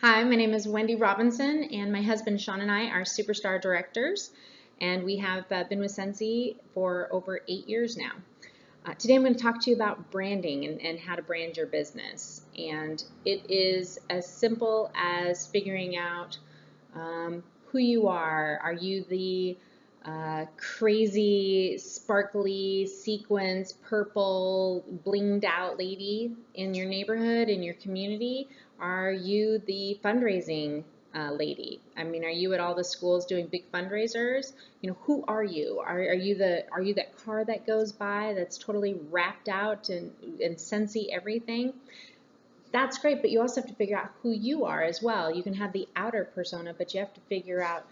Hi, my name is Wendy Robinson, and my husband Shawn and I are superstar directors, and we have been with Scentsy for over 8 years now. Today I'm going to talk to you about branding and how to brand your business. And it is as simple as figuring out who you are. Are you the crazy, sparkly, sequins, purple, blinged out lady in your neighborhood, in your community? Are you the fundraising lady? I mean, are you at all the schools doing big fundraisers? You know, who are you? Are you that car that goes by that's totally wrapped out and Scentsy everything? That's great, but you also have to figure out who you are as well. You can have the outer persona, but you have to figure out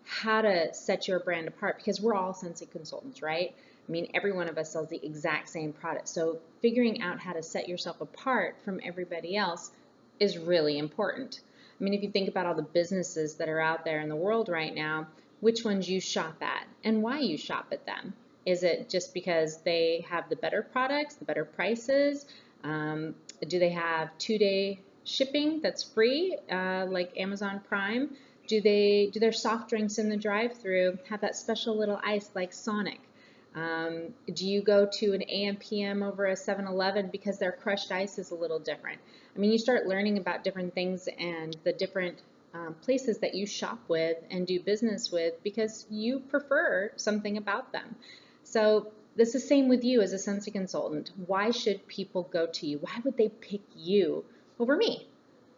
how to set your brand apart, because we're all Scentsy consultants, right? I mean, every one of us sells the exact same product. So figuring out how to set yourself apart from everybody else is really important. I mean, if you think about all the businesses that are out there in the world right now, which ones you shop at and why you shop at them. Is it just because they have the better products, the better prices? Do they have 2-day shipping that's free, like Amazon Prime? Do their soft drinks in the drive-thru have that special little ice like Sonic? Do you go to an AM PM over a 7-Eleven because their crushed ice is a little different? I mean, you start learning about different things and the different places that you shop with and do business with because you prefer something about them. So this is the same with you as a Scentsy consultant. Why should people go to you? Why would they pick you over me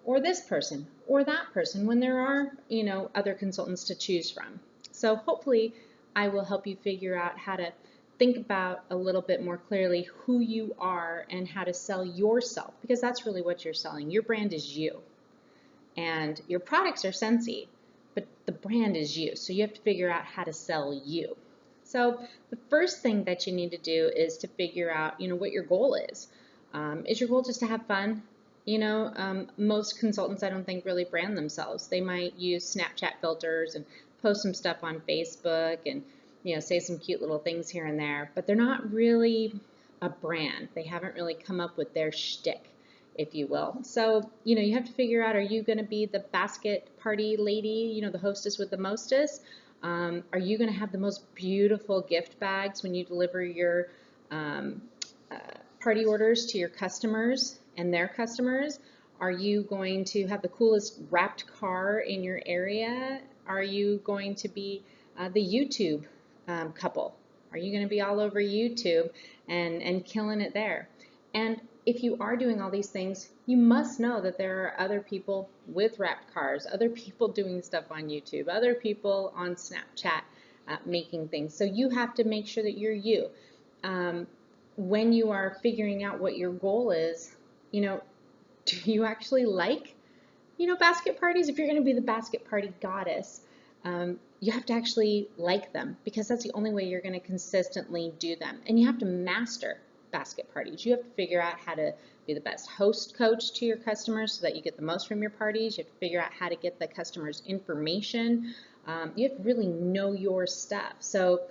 or this person or that person when there are, you know, other consultants to choose from? So hopefully I will help you figure out how to think about a little bit more clearly who you are and how to sell yourself, because that's really what you're selling. Your brand is you, and your products are Scentsy, but the brand is you. So you have to figure out how to sell you. So the first thing that you need to do is to figure out, you know, what your goal is. Is your goal just to have fun? You know, most consultants, I don't think, really brand themselves. They might use Snapchat filters and post some stuff on Facebook and, you know, say some cute little things here and there, but they're not really a brand. They haven't really come up with their shtick, if you will. So, you know, you have to figure out, are you going to be the basket party lady, you know, the hostess with the mostest? Are you going to have the most beautiful gift bags when you deliver your party orders to your customers and their customers? Are you going to have the coolest wrapped car in your area? Are you going to be the YouTube couple? Are you going to be all over YouTube and killing it there? And if you are doing all these things, you must know that there are other people with wrapped cars, other people doing stuff on YouTube, other people on Snapchat making things. So you have to make sure that you're you. When you are figuring out what your goal is, you know, do you actually like, you know, basket parties? If you're going to be the basket party goddess, you have to actually like them, because that's the only way you're going to consistently do them. And you have to master basket parties. You have to figure out how to be the best host coach to your customers so that you get the most from your parties. You have to figure out how to get the customers information. You have to really know your stuff. So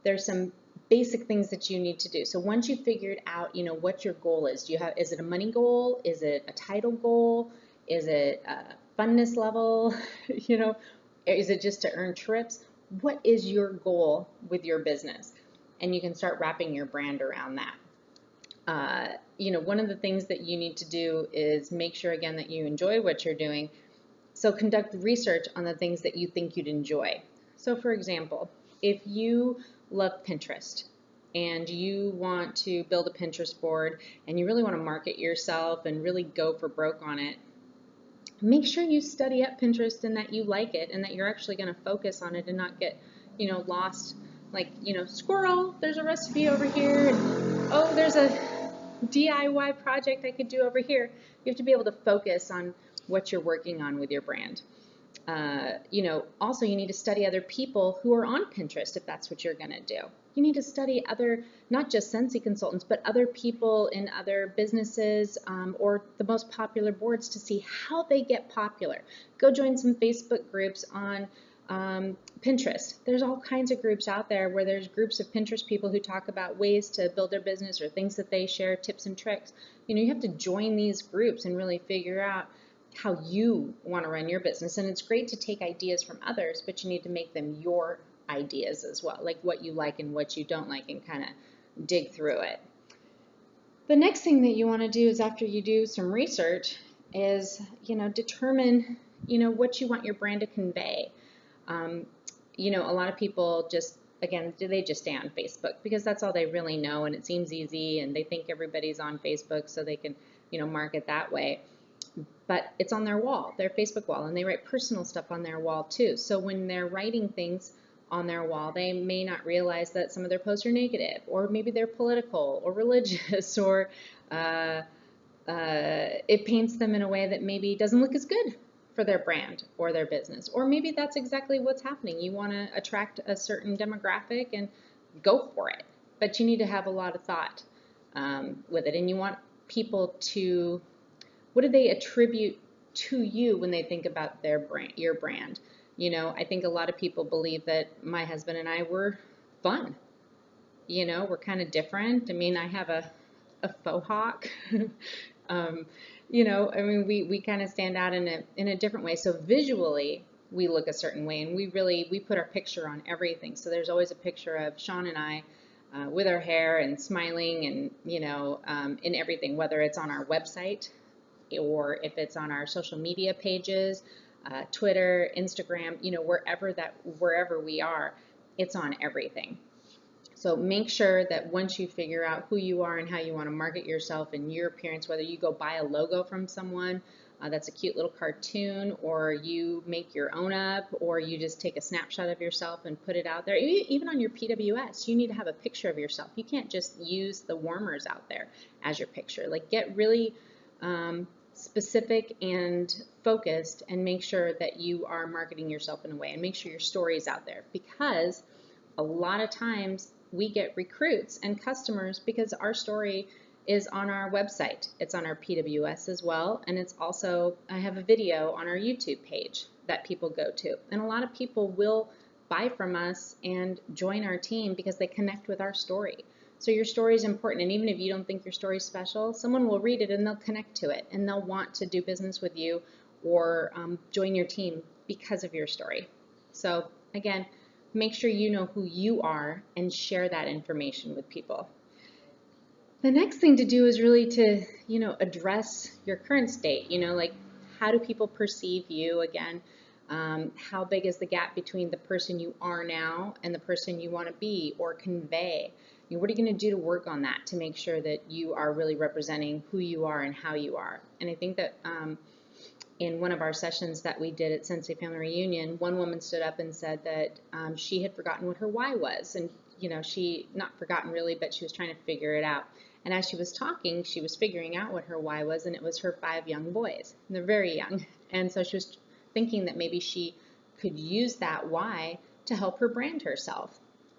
there's some basic things that you need to do. So once you've figured out, you know, what your goal is, is it a money goal? Is it a title goal? Is it a funness level? You know, is it just to earn trips? What is your goal with your business? And you can start wrapping your brand around that. You know, one of the things that you need to do is make sure, again, that you enjoy what you're doing. So conduct research on the things that you think you'd enjoy. So for example, if you love Pinterest and you want to build a Pinterest board and you really want to market yourself and really go for broke on it, make sure you study up Pinterest and that you like it and that you're actually going to focus on it and not get, you know, lost. Like, you know, squirrel, there's a recipe over here, and oh, there's a DIY project I could do over here. You have to be able to focus on what you're working on with your brand. You know, also you need to study other people who are on Pinterest if that's what you're going to do. You need to study other, not just Scentsy consultants, but other people in other businesses or the most popular boards to see how they get popular. Go join some Facebook groups on Pinterest. There's all kinds of groups out there where there's groups of Pinterest people who talk about ways to build their business or things that they share, tips and tricks. You know, you have to join these groups and really figure out how you want to run your business. And it's great to take ideas from others, but you need to make them your ideas as well, like what you like and what you don't like, and kind of dig through it. The next thing that you want to do is, after you do some research, is, determine, what you want your brand to convey. A lot of people just, again, they just stay on Facebook because that's all they really know, and it seems easy, and they think everybody's on Facebook, so they can, market that way. But it's on their wall, their Facebook wall, and they write personal stuff on their wall too. So when they're writing things on their wall, they may not realize that some of their posts are negative, or maybe they're political or religious, or it paints them in a way that maybe doesn't look as good for their brand or their business. Or maybe that's exactly what's happening. You want to attract a certain demographic and go for it, but you need to have a lot of thought with it, and you want people to, what do they attribute to you when they think about their brand, your brand? I think a lot of people believe that my husband and I were fun. We're kind of different. I mean, I have a faux hawk. We kind of stand out in a different way. So visually, we look a certain way, and we put our picture on everything. So there's always a picture of Shawn and I with our hair and smiling, and in everything, whether it's on our website or if it's on our social media pages, Twitter, Instagram, wherever we are, it's on everything. So make sure that once you figure out who you are and how you want to market yourself and your appearance, whether you go buy a logo from someone that's a cute little cartoon, or you make your own up, or you just take a snapshot of yourself and put it out there. Even on your PWS, you need to have a picture of yourself. You can't just use the warmers out there as your picture. Like, get really specific and focused, and make sure that you are marketing yourself in a way, and make sure your story is out there, because a lot of times we get recruits and customers because our story is on our website. It's on our PWS as well, and it's also, I have a video on our YouTube page that people go to, and a lot of people will buy from us and join our team because they connect with our story. So your story is important, and even if you don't think your story is special, someone will read it and they'll connect to it, and they'll want to do business with you or join your team because of your story. So again, make sure you know who you are and share that information with people. The next thing to do is really to, address your current state. Like, how do people perceive you? Again, how big is the gap between the person you are now and the person you want to be or convey? What are you going to do to work on that, to make sure that you are really representing who you are and how you are? And I think that in one of our sessions that we did at Scentsy Family Reunion, one woman stood up and said that she had forgotten what her why was. And, she, not forgotten really, but she was trying to figure it out. And as she was talking, she was figuring out what her why was, and it was her 5 young boys. And they're very young. And so she was thinking that maybe she could use that why to help her brand herself.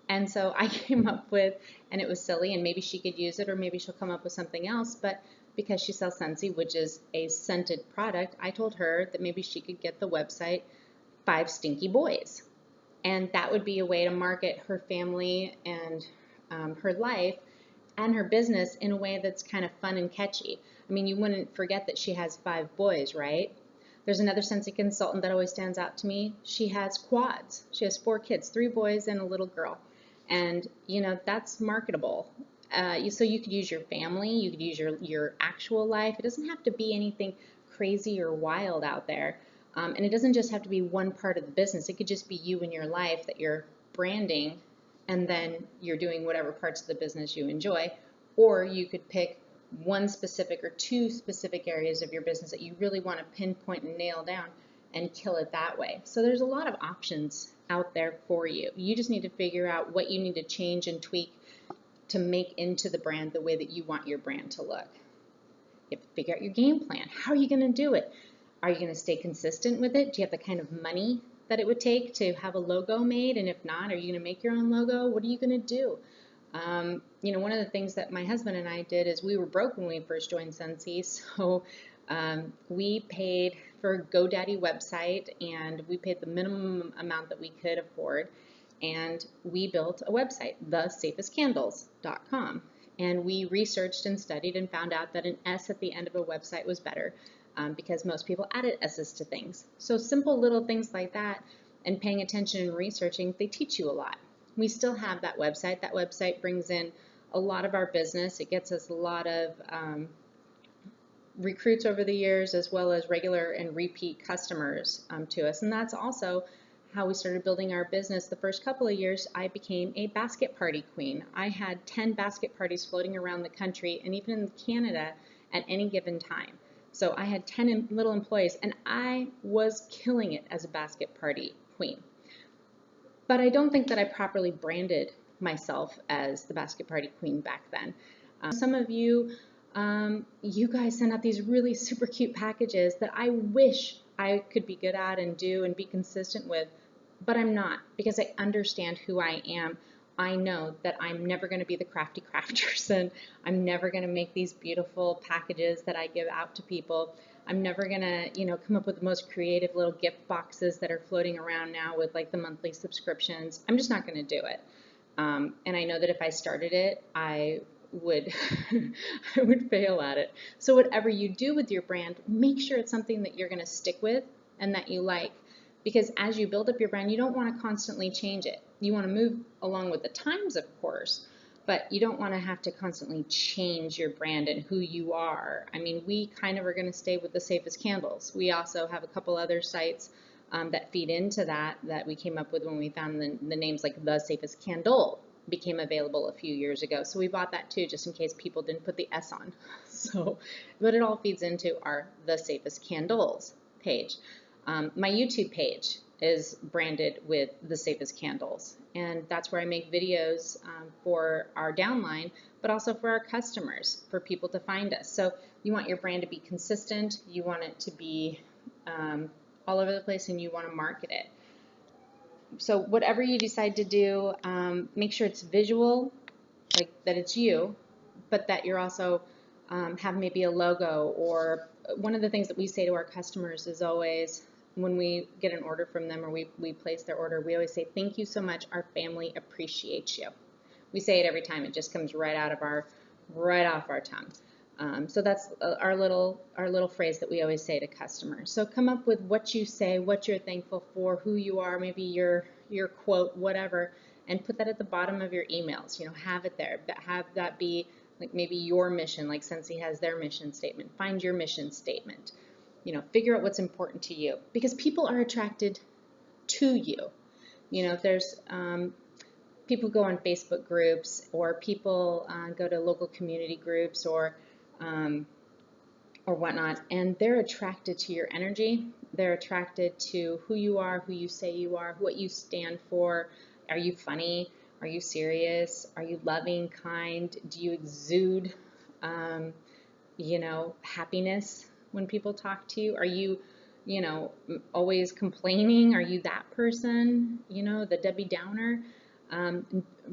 And so I came up with, and it was silly, and maybe she could use it, or maybe she'll come up with something else, but because she sells Scentsy, which is a scented product, I told her that maybe she could get the website 5 Stinky Boys. And that would be a way to market her family and her life and her business in a way that's kind of fun and catchy. I mean, you wouldn't forget that she has 5 boys, right? There's another Scentsy consultant that always stands out to me. She has quads. She has 4 kids, 3 boys and a little girl. And, that's marketable. So you could use your family, you could use your actual life. It doesn't have to be anything crazy or wild out there. And it doesn't just have to be one part of the business. It could just be you and your life that you're branding, and then you're doing whatever parts of the business you enjoy. Or you could pick one specific or 2 specific areas of your business that you really want to pinpoint and nail down and kill it that way. So there's a lot of options out there for you. You just need to figure out what you need to change and tweak to make into the brand the way that you want your brand to look. You have to figure out your game plan. How are you going to do it? Are you going to stay consistent with it? Do you have the kind of money that it would take to have a logo made? And if not, are you going to make your own logo? What are you going to do? One of the things that my husband and I did is we were broke when we first joined Scentsy, so we paid for a GoDaddy website, and we paid the minimum amount that we could afford, and we built a website, thesafestcandles.com, and we researched and studied and found out that an S at the end of a website was better because most people added S's to things. So simple little things like that and paying attention and researching, they teach you a lot. We still have that website. That website brings in a lot of our business. It gets us a lot of recruits over the years, as well as regular and repeat customers to us. And that's also how we started building our business. The first couple of years, I became a basket party queen. I had 10 basket parties floating around the country and even in Canada at any given time. So I had 10 little employees, and I was killing it as a basket party queen. But I don't think that I properly branded myself as the basket party queen back then. Some of you, you guys send out these really super cute packages that I wish I could be good at and do and be consistent with, but I'm not, because I understand who I am. I know that I'm never going to be the crafty craft person. I'm never going to make these beautiful packages that I give out to people. I'm never going to, come up with the most creative little gift boxes that are floating around now with like the monthly subscriptions. I'm just not going to do it. And I know that if I started it, I would I would fail at it. So whatever you do with your brand, make sure it's something that you're going to stick with and that you like. Because as you build up your brand, you don't want to constantly change it. You want to move along with the times, of course, but you don't want to have to constantly change your brand and who you are. I mean, we kind of are going to stay with the safest candles. We also have a couple other sites that feed into that we came up with when we found the names like The Safest Candle became available a few years ago. So we bought that too, just in case people didn't put the S on. So, but it all feeds into our The Safest Candles page. My YouTube page is branded with The Safest Candles, and that's where I make videos for our downline, but also for our customers, for people to find us. So you want your brand to be consistent, you want it to be all over the place, and you want to market it. So whatever you decide to do, make sure it's visual, like that it's you, but that you're also have maybe a logo. Or one of the things that we say to our customers is always, when we get an order from them or we place their order, we always say, thank you so much, our family appreciates you. We say it every time. It just comes right off our tongue. So that's our little phrase that we always say to customers. So come up with what you say, what you're thankful for, who you are, maybe your quote, whatever, and put that at the bottom of your emails. Have it there. Have that be like maybe your mission, like Scentsy has their mission statement. Find your mission statement. Figure out what's important to you, because people are attracted to you. If there's people go on Facebook groups, or people go to local community groups or whatnot, and they're attracted to your energy. They're attracted to who you are, who you say you are, what you stand for. Are you funny? Are you serious? Are you loving, kind? Do you exude, happiness when people talk to you? Are you, always complaining? Are you that person, the Debbie Downer?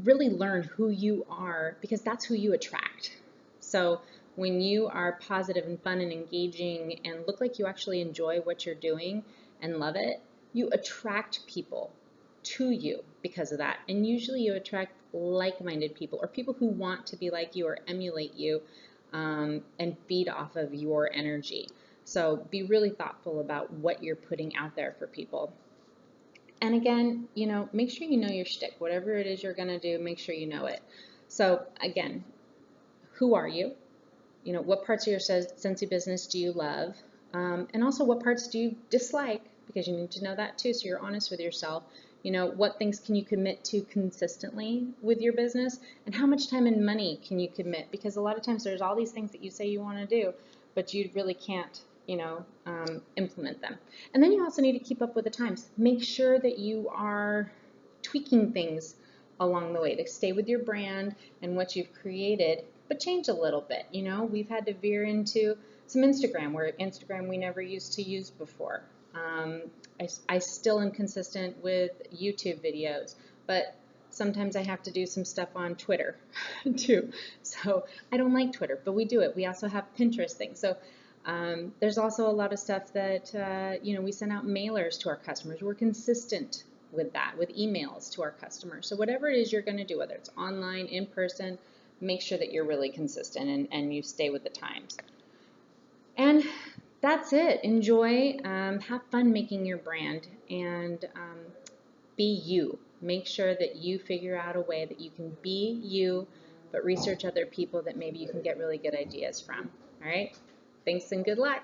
Really learn who you are, because that's who you attract. So when you are positive and fun and engaging and look like you actually enjoy what you're doing and love it, you attract people to you because of that. And usually you attract like-minded people, or people who want to be like you or emulate you and feed off of your energy. So be really thoughtful about what you're putting out there for people. And again, make sure you know your shtick. Whatever it is you're going to do, make sure you know it. So again, who are you? What parts of your Scentsy business do you love? And also, what parts do you dislike? Because you need to know that too, so you're honest with yourself. What things can you commit to consistently with your business? And how much time and money can you commit? Because a lot of times there's all these things that you say you want to do, but you really can't, implement them. And then you also need to keep up with the times. Make sure that you are tweaking things along the way to stay with your brand and what you've created, but change a little bit. We've had to veer into some Instagram, where Instagram we never used to use before. I still am consistent with YouTube videos, but sometimes I have to do some stuff on Twitter too. So I don't like Twitter, but we do it. We also have Pinterest things. So there's also a lot of stuff that, we send out mailers to our customers. We're consistent with that, with emails to our customers. So whatever it is you're going to do, whether it's online, in person, make sure that you're really consistent and you stay with the times. And that's it. Enjoy, have fun making your brand, and be you. Make sure that you figure out a way that you can be you, but research other people that maybe you can get really good ideas from. All right? Thanks and good luck.